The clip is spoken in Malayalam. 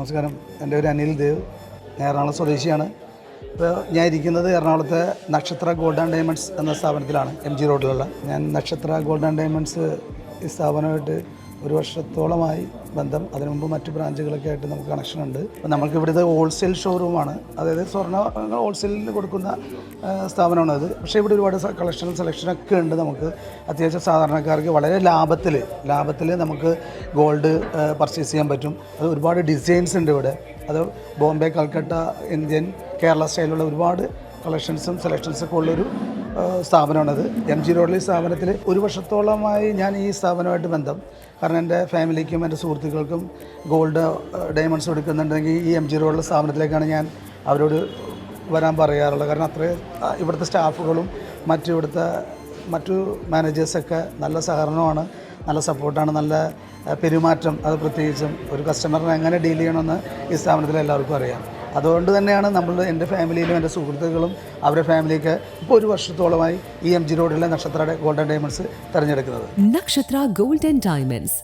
നമസ്കാരം. എൻ്റെ പേര് അനിൽ ദേവ്. ഞാൻ എറണാകുളം സ്വദേശിയാണ്. ഇപ്പോൾ ഞാൻ ഇരിക്കുന്നത് എറണാകുളത്തെ നക്ഷത്ര ഗോൾഡ് ആൻഡ് ഡയമണ്ട്സ് എന്ന സ്ഥാപനത്തിലാണ്, MG റോഡിലുള്ള. ഞാൻ നക്ഷത്ര ഗോൾഡ് ആൻഡ് ഡയമണ്ട്സ് ഈ സ്ഥാപനമായിട്ട് ഒരു വർഷത്തോളമായി ബന്ധം. അതിനു മുമ്പ് മറ്റ് ബ്രാഞ്ചുകളൊക്കെ ആയിട്ട് നമുക്ക് കണക്ഷനുണ്ട്. അപ്പോൾ നമുക്ക് ഇവിടുത്തെ ഹോൾസെയിൽ ഷോറൂമാണ്, അതായത് സ്വർണ്ണ ഹോൾസെയിലിന് കൊടുക്കുന്ന സ്ഥാപനമാണ് അത്. പക്ഷേ ഇവിടെ ഒരുപാട് കളക്ഷനും സെലക്ഷനൊക്കെ ഉണ്ട്. നമുക്ക് അത്യാവശ്യം സാധാരണക്കാർക്ക് വളരെ ലാഭത്തിൽ നമുക്ക് ഗോൾഡ് പർച്ചേസ് ചെയ്യാൻ പറ്റും. അത് ഒരുപാട് ഡിസൈൻസ് ഉണ്ട് ഇവിടെ. അത് ബോംബെ, കൽക്കട്ട, ഇന്ത്യൻ, കേരള സ്റ്റൈലുള്ള ഒരുപാട് കളക്ഷൻസും സെലക്ഷൻസൊക്കെ ഉള്ളൊരു സ്ഥാപനമാണത്. MG റോഡിലെ ഈ സ്ഥാപനത്തിൽ ഒരു വർഷത്തോളമായി ഞാൻ ഈ സ്ഥാപനമായിട്ട് ബന്ധം. കാരണം എൻ്റെ ഫാമിലിക്കും എൻ്റെ സുഹൃത്തുക്കൾക്കും ഗോൾഡ് ഡയമണ്ട്സ് എടുക്കുന്നുണ്ടെങ്കിൽ ഈ MG റോഡിലെ സ്ഥാപനത്തിലേക്കാണ് ഞാൻ അവരോട് വരാൻ പറയാറുള്ളത്. കാരണം അത്രയും ഇവിടുത്തെ സ്റ്റാഫുകളും മറ്റു മാനേജേഴ്സൊക്കെ നല്ല സഹകരണമാണ്, നല്ല സപ്പോർട്ടാണ്, നല്ല പെരുമാറ്റം. അത് പ്രത്യേകിച്ചും ഒരു കസ്റ്റമറിനെ എങ്ങനെ ഡീൽ ചെയ്യണമെന്ന് ഈ സ്ഥാപനത്തിൽ എല്ലാവർക്കും അറിയാം. അതുകൊണ്ട് തന്നെയാണ് എൻ്റെ ഫാമിലിയിലും എൻ്റെ സുഹൃത്തുക്കളും അവരുടെ ഫാമിലിയൊക്കെ ഇപ്പോൾ ഒരു വർഷത്തോളമായി ഈ MG റോഡിലെ നക്ഷത്ര ഗോൾഡ് ആൻഡ് ഡയമണ്ട്സ് തിരഞ്ഞെടുക്കുന്നത്. നക്ഷത്ര ഗോൾഡ് ആൻഡ് ഡയമണ്ട്സ്